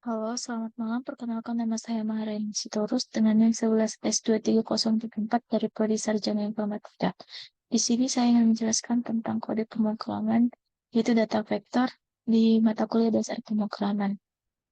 Halo, selamat malam. Perkenalkan nama saya Maharani Sitorus dengan NIM 11S23074 dari Prodi Sarjana Informatika. Di sini saya ingin menjelaskan tentang kode pemrograman, yaitu data vektor di mata kuliah dasar pemrograman.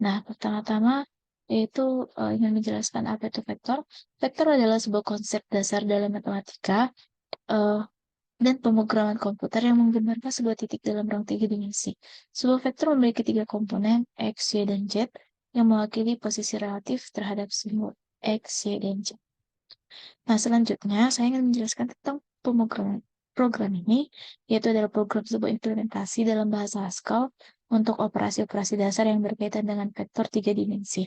Nah, pertama-tama yaitu ingin menjelaskan apa itu vektor. Vektor adalah sebuah konsep dasar dalam matematika eh, dan pemrograman komputer yang menggambarkan sebuah titik dalam ruang tiga dimensi. Sebuah vektor memiliki tiga komponen, X, Y, dan Z, yang mewakili posisi relatif terhadap simbol X, Y, dan Z. Nah, selanjutnya saya ingin menjelaskan tentang pemrograman. Program ini, yaitu adalah program sebuah implementasi dalam bahasa Haskell untuk operasi-operasi dasar yang berkaitan dengan vektor tiga dimensi.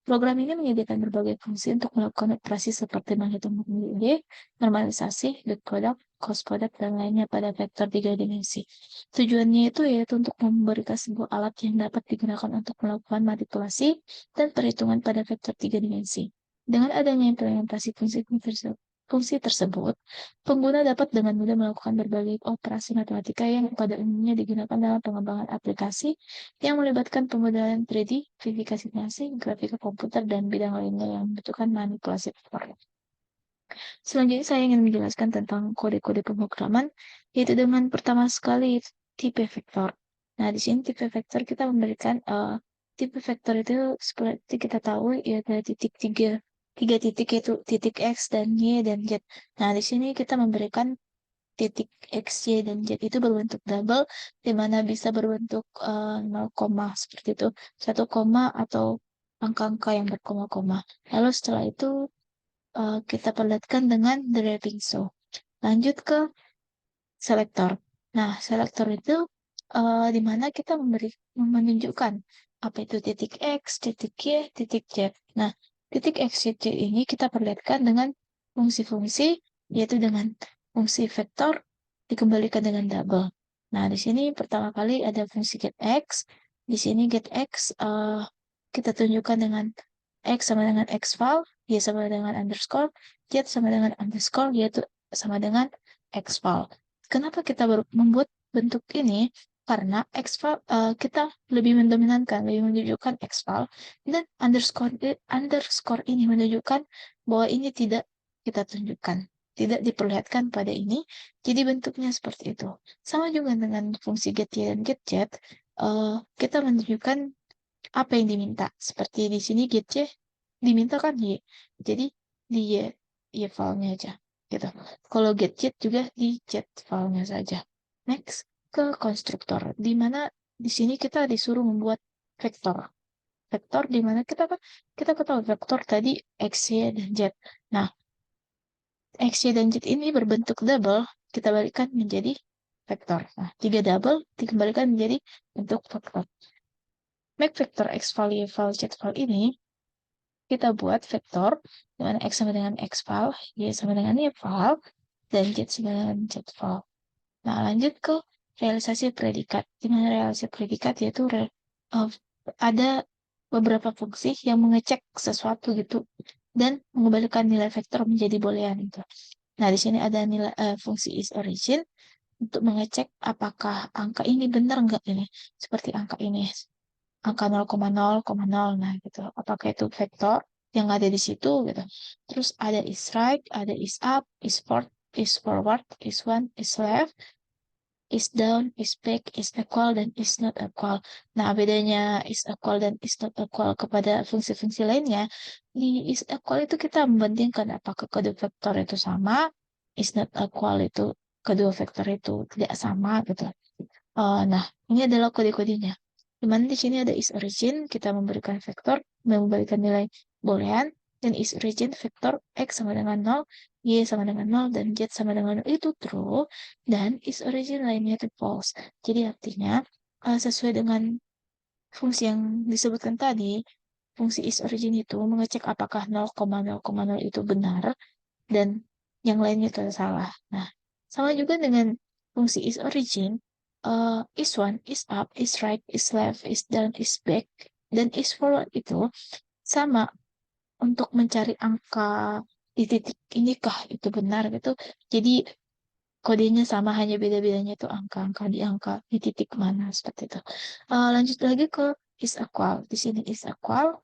Program ini menyediakan berbagai fungsi untuk melakukan operasi seperti menghitung nilai, normalisasi, dot product, cost product, dan lainnya pada vektor tiga dimensi. Tujuannya itu yaitu untuk memberikan sebuah alat yang dapat digunakan untuk melakukan manipulasi dan perhitungan pada vektor tiga dimensi. Dengan adanya implementasi fungsi tersebut, pengguna dapat dengan mudah melakukan berbagai operasi matematika yang pada umumnya digunakan dalam pengembangan aplikasi yang melibatkan penggunaan 3D, visualisasi, grafika komputer, dan bidang lainnya yang membutuhkan manipulasi vektor. Selanjutnya saya ingin menjelaskan tentang kode-kode pemrograman, yaitu dengan pertama sekali tipe vektor. Nah, di sini tipe vektor kita memberikan tipe vektor itu seperti kita tahu ya ada tiga titik yaitu titik X dan Y dan Z. Nah, di sini kita memberikan titik X, Y, dan Z itu berbentuk double, di mana bisa berbentuk 0, seperti itu, 1, atau angka-angka yang berkoma-koma. Lalu setelah itu kita perlihatkan dengan driving show. Lanjut ke selektor. Nah, selektor itu di mana kita menunjukkan apa itu titik X, titik Y, titik Z. Nah, titik X, Y, Z ini kita perlihatkan dengan fungsi-fungsi, yaitu dengan fungsi vektor dikembalikan dengan double. Nah, di sini pertama kali ada fungsi get X. Di sini get X kita tunjukkan dengan X sama dengan X file, Y sama dengan underscore, Z sama dengan underscore, yaitu sama dengan X file. Kenapa kita membuat bentuk ini? Karena X-file kita lebih mendominankan, lebih menunjukkan X-file, dan underscore ini menunjukkan bahwa ini tidak kita tunjukkan, tidak diperlihatkan pada ini, jadi bentuknya seperti itu. Sama juga dengan fungsi getY dan getZ, kita menunjukkan apa yang diminta. Seperti di sini getY diminta kan Y, jadi di Y file-nya aja. Gitu. Kalau get juga di get filenya saja. Next ke konstruktor, di mana di sini kita disuruh membuat vektor. Vektor di mana kita ketahui vektor tadi X, Y, dan Z. Nah, X, Y, dan Z ini berbentuk double, kita balikan menjadi vektor. Nah, tiga double dikembalikan menjadi bentuk vektor. Make vektor X file, Y file, Z file ini kita buat vektor di mana X sama dengan X file, Y sama dengan Y file, dan Z sama dengan Z file. Nah, lanjut ke realisasi predikat. Di mana realisasi predikat yaitu ada beberapa fungsi yang mengecek sesuatu gitu dan mengembalikan nilai vektor menjadi boolean gitu. Nah, di sini ada nilai fungsi isOrigin untuk mengecek apakah angka ini benar enggak ini. Seperti angka ini. Angka 0,0,0. Nah, gitu. Apakah itu vektor yang ada di situ gitu. Terus ada is right, ada is up, is forward, is one, is left, is down, is back, is equal, dan is not equal. Nah, bedanya is equal dan is not equal kepada fungsi-fungsi lainnya, di is equal itu kita membandingkan apakah kedua vektor itu sama, is not equal itu kedua vektor itu tidak sama gitu. Nah, ini adalah kode-kodenya. Dimana di sini ada is origin, kita memberikan vektor, memberikan nilai boolean, dan is origin vektor x sama dengan 0, y sama dengan 0, dan z sama dengan 0 itu true, dan is origin lainnya itu false. Jadi artinya, sesuai dengan fungsi yang disebutkan tadi, fungsi is origin itu mengecek apakah 0,0,0 itu benar, dan yang lainnya itu salah. Nah, sama juga dengan fungsi is origin, is one, is up, is right, is left, is down, is back, dan is forward itu sama untuk mencari angka di titik inikah itu benar gitu. Jadi kodenya sama, hanya beda-bedanya itu angka-angka di titik mana seperti itu. Lanjut lagi ke is equal. Di sini is equal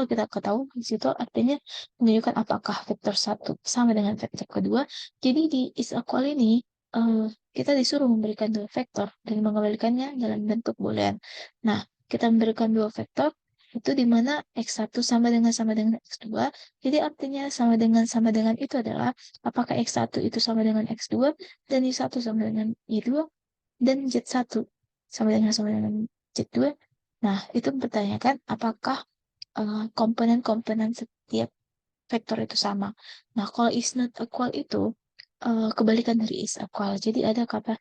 kita ketahui di situ artinya menunjukkan apakah vektor satu sama dengan vektor kedua. Jadi di is equal ini kita disuruh memberikan dua vektor dan mengembalikannya dalam bentuk boolean. Nah, kita memberikan dua vektor itu di mana x1 sama dengan x2. Jadi artinya sama dengan itu adalah apakah x1 itu sama dengan x2 dan y1 sama dengan y2 dan z1 sama dengan z2. Nah, itu mempertanyakan apakah komponen-komponen setiap vektor itu sama. Nah, kalau is not equal itu kebalikan dari is equal. Jadi ada kata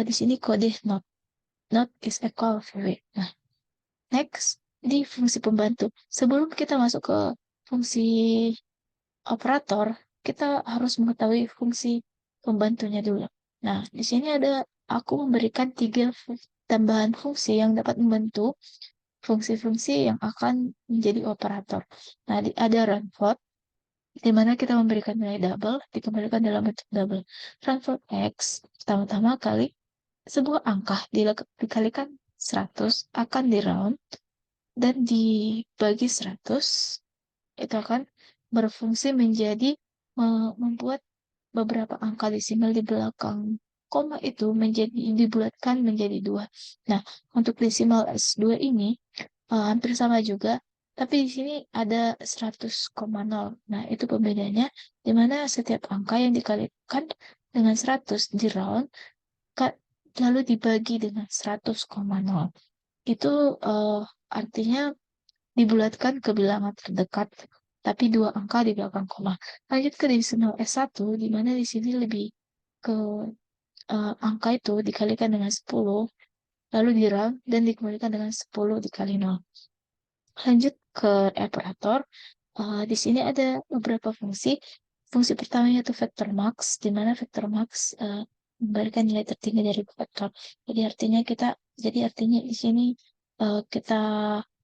di sini kode not is equal void. Nah, next di fungsi pembantu. Sebelum kita masuk ke fungsi operator, kita harus mengetahui fungsi pembantunya dulu. Nah, di sini aku memberikan 3 tambahan fungsi yang dapat membantu fungsi-fungsi yang akan menjadi operator. Nah, ada run float, di mana kita memberikan nilai double, dikembalikan dalam bentuk double. Run float X, pertama-tama kali, sebuah angka dikalikan 100 akan di round, dan dibagi 100, itu akan berfungsi menjadi membuat beberapa angka desimal di belakang koma itu dibulatkan menjadi 2. Nah, untuk desimal S2 ini hampir sama juga, tapi di sini ada 100,0. Nah, itu pembedanya, di mana setiap angka yang dikalikan dengan 100 di round, lalu dibagi dengan 100,0. Itu artinya dibulatkan ke bilangan terdekat, tapi dua angka di belakang koma. Lanjut ke desimal S1, di mana di sini lebih ke angka itu dikalikan dengan 10, lalu di round dan dikembalikan dengan 10 dikali 0. Lanjut ke operator, di sini ada beberapa fungsi. Fungsi pertama yaitu vector max, di mana vector max memberikan nilai tertinggi dari vektor. Jadi artinya di sini kita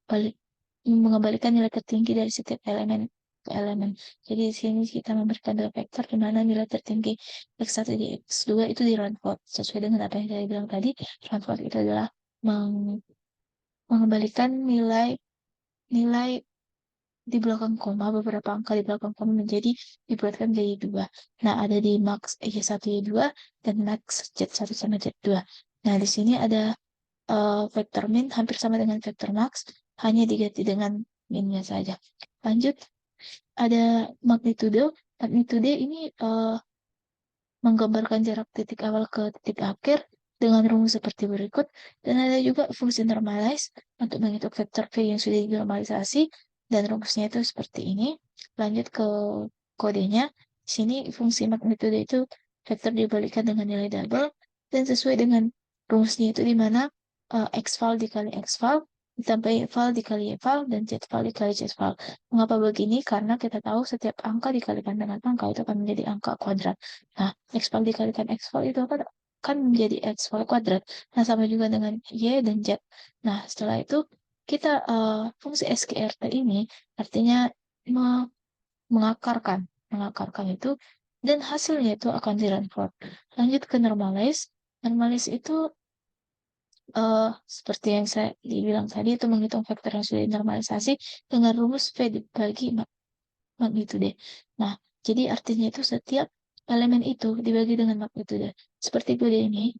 balik mengembalikan nilai tertinggi dari setiap elemen ke elemen. Jadi di sini kita memberikan dua vektor di mana nilai tertinggi x1 di x2 itu di round float. Sesuai dengan apa yang saya bilang tadi, round float itu adalah mengembalikan nilai di belakang koma, beberapa angka di belakang koma dibuatkan menjadi 2. Nah, ada di max Y1, Y2, dan max Z1 sama Z2. Nah, di sini ada vektor min hampir sama dengan vektor max, hanya diganti dengan minnya saja. Lanjut, ada magnitude. Magnitude ini menggambarkan jarak titik awal ke titik akhir dengan rumus seperti berikut. Dan ada juga fungsi normalize untuk menghitung vektor V yang sudah dinormalisasi, dan rumusnya itu seperti ini. Lanjut ke kodenya. Di sini fungsi magnitude itu vektor dibalikan dengan nilai double, dan sesuai dengan rumusnya itu di mana x val dikali x val ditambahi val dikali y val dan z val dikali z val. Mengapa begini? Karena kita tahu setiap angka dikalikan dengan angka itu akan menjadi angka kuadrat. Nah, x val dikalikan x val itu akan menjadi x val kuadrat. Nah, sama juga dengan y dan z. Nah, setelah itu kita fungsi SQRT ini artinya mengakarkan itu, dan hasilnya itu akan di run float. Lanjut ke normalize. Normalize itu seperti yang saya dibilang tadi, itu menghitung vektor yang sudah dinormalisasi dengan rumus V dibagi magnitude. Nah, jadi artinya itu setiap elemen itu dibagi dengan magnitude. Seperti kode ini,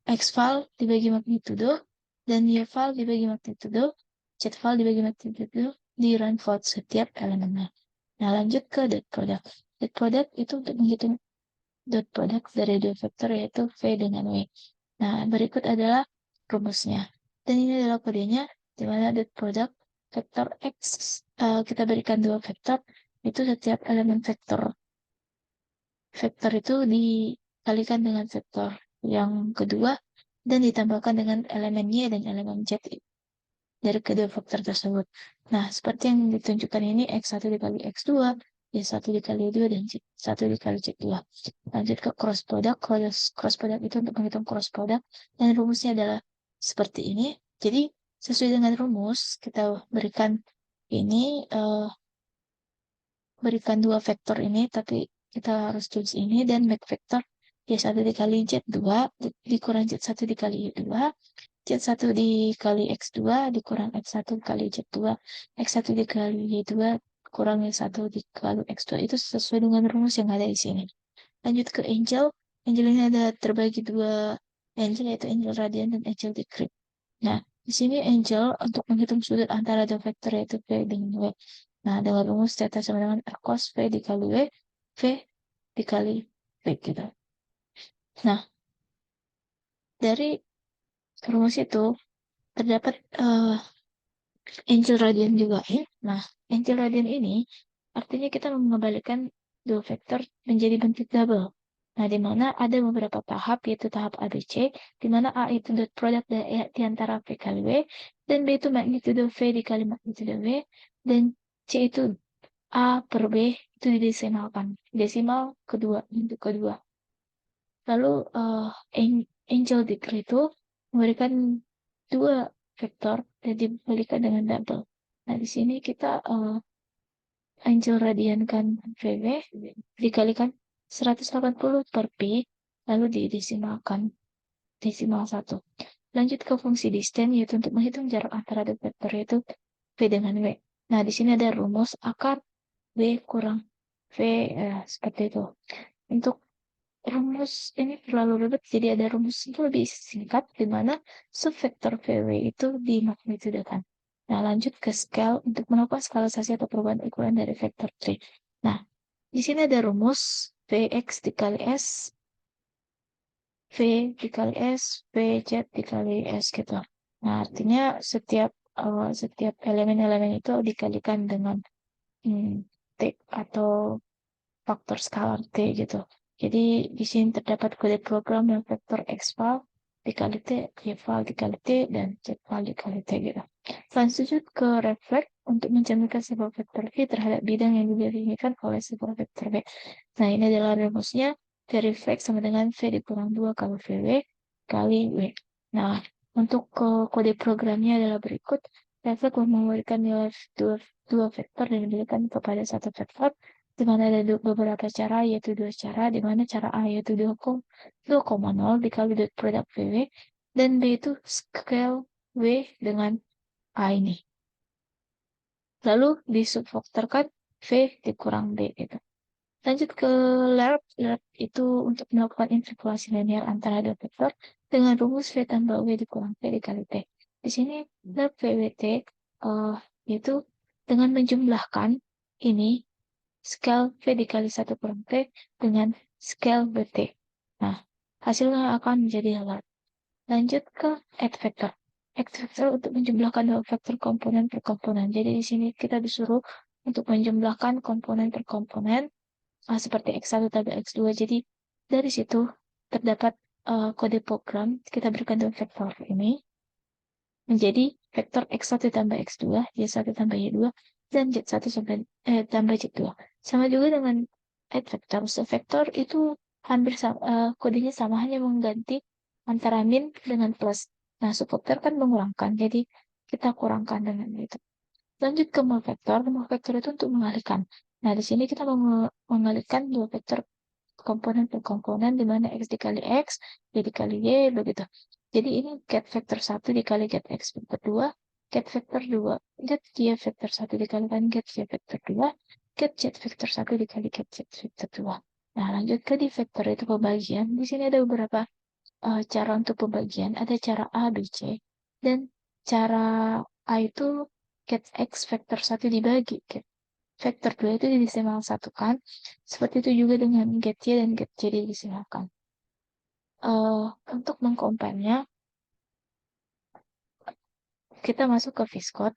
x val dibagi magnitudo, dan y val dibagi magnitudo, z val dibagi magnitudo di run float setiap elemennya. Nah, lanjut ke dot product. Dot product itu untuk menghitung dot product dari dua vektor yaitu V dengan W. Nah, berikut adalah rumusnya. Dan ini adalah kodenya, di mana dot product vektor X, kita berikan dua vektor, itu setiap elemen vektor itu dikalikan dengan vektor yang kedua, dan ditambahkan dengan elemen Y dan elemen Z dari kedua vektor tersebut. Nah, seperti yang ditunjukkan ini, X1 dikali X2, Y1 dikali Y2, dan Z1 dikali Z2. Lanjut ke cross product. Cross product itu untuk menghitung cross product, dan rumusnya adalah seperti ini. Jadi, sesuai dengan rumus, kita berikan ini, berikan dua vektor ini, tapi kita harus tulis ini, dan make vektor Y1 dikali Z2 dikurang Z1 dikali Y2, Z1 dikali X2 dikurang X1 kali Z2, X1 dikali Y2 kurang Y1 dikali X2. Itu sesuai dengan rumus yang ada di sini. Lanjut ke angel. Angel ini ada terbagi dua angel, yaitu angel radian dan angel decree. Nah, di sini angel untuk menghitung sudut antara dua vektor yaitu V dengan W. Nah, dengan rumus theta sama dengan R cos V dikali W, V dikali V gitu. Nah, dari rumus itu terdapat angel radian juga. Nah, angel radian ini artinya kita mengembalikan dua vektor menjadi bentuk double. Nah, di mana ada beberapa tahap, yaitu tahap ABC, di mana A itu dot product di antara V kali W, dan B itu magnitudo V dikali magnitudo W, dan C itu A per B itu didesimalkan. Desimal kedua, bentuk kedua. Lalu angel decree itu memberikan dua vektor dan dibalikan dengan double. Nah, di sini kita angel radian kan VW dikalikan 180 per P, lalu didesimalkan desimal 1. Lanjut ke fungsi distan, yaitu untuk menghitung jarak antara dua vektor, yaitu V dengan W. Nah, di sini ada rumus akar W kurang V, seperti itu. Untuk rumus ini terlalu ribet, jadi ada rumus itu lebih singkat, di mana subvektor VW itu dimagnitudokan. Nah, lanjut ke scale untuk melakukan skalisasi atau perubahan ukuran dari vektor 3. Nah, di sini ada rumus Vx dikali S, V dikali S, Vz dikali S gitu. Nah, artinya setiap elemen-elemen itu dikalikan dengan T atau faktor skalar T gitu. Jadi di sini terdapat kode program yang vektor X val dikali T, Y val dikali T, dan Z val dikali T gitu. Lanjut ke refleks untuk mencerminkan sebuah vektor V terhadap bidang yang didefinisikan oleh sebuah vektor V. Nah, ini adalah rumusnya. V refleks sama dengan V dikurang 2 kali VW kali W. Nah, untuk kode programnya adalah berikut. Refleks memberikan nilai dua vektor dan diberikan kepada satu vektor, di mana ada beberapa cara, yaitu dua cara, di mana cara A yaitu 2,0 dikali dot produk VW, dan B itu scale W dengan A ini. Lalu disubvektorkan V dikurang B gitu. Lanjut ke LERP. LERP itu untuk melakukan interpolasi linear antara dua vektor dengan rumus V tambah W dikurang V dikali T. Di sini LERP VWT yaitu dengan menjumlahkan ini scale V dikali 1 kurang T dengan scale BT. Nah, hasilnya akan menjadi LERP. Lanjut ke add vector. Add vector untuk menjumlahkan dua vektor komponen per komponen. Jadi di sini kita disuruh untuk menjumlahkan komponen per komponen seperti X1 tambah X2. Jadi dari situ terdapat kode program, kita berikan dua vektor ini menjadi vektor X1 tambah X2, Y1 tambah Y2, dan Z1 tambah Z2. Sama juga dengan add vector. Vektor itu hampir sama, kodenya sama, hanya mengganti antara min dengan plus. Nah, subvektor kan mengurangkan, jadi kita kurangkan dengan itu. Lanjut ke mol vektor. Mol vektor itu untuk mengalihkan. Nah, di sini kita mengalihkan dua vektor komponen per komponen, di mana X dikali X, Y dikali Y, begitu. Jadi ini get vektor 1 dikali get X vektor 2, get vektor 2, get Y vektor 1 dikalikan get Y vektor 2, get Z vektor 1 dikali get Z vektor 2. Nah, lanjut ke di vektor itu pembagian. Di sini ada beberapa cara untuk pembagian. Ada cara A, B, C. Dan cara A itu get X vektor 1 dibagi get vektor 2 itu didesimal satukan. Seperti itu juga dengan get Y dan get C didesimalkan. Untuk mengkomparnya, kita masuk ke VSCode.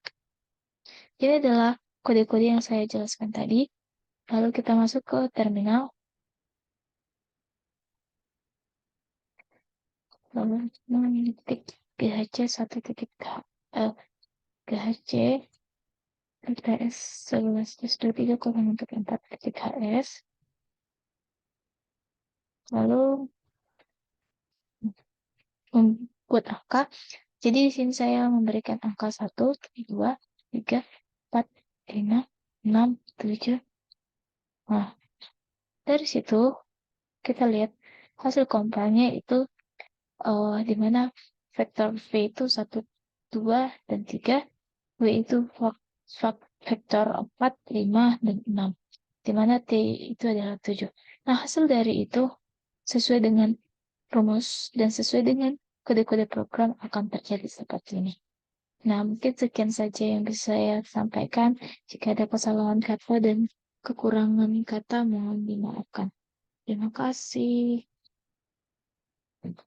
Ini adalah kode-kode yang saya jelaskan tadi. Lalu kita masuk ke terminal. Lalu mengetik GHC 1.h, GHC LTS 11.23.4.hs. Lalu membuat angka. Jadi di sini saya memberikan angka 1, 2, 3, 4, 5, 6, 7. Nah, dari situ kita lihat hasil compile-nya itu di mana vektor V itu 1, 2, dan 3, W itu vektor 4, 5, dan 6, di mana T itu adalah 7. Nah, hasil dari itu sesuai dengan rumus dan sesuai dengan kode-kode program akan terjadi seperti ini. Nah, mungkin sekian saja yang bisa saya sampaikan. Jika ada kesalahan kata dan kekurangan kata, mohon dimaafkan. Terima kasih.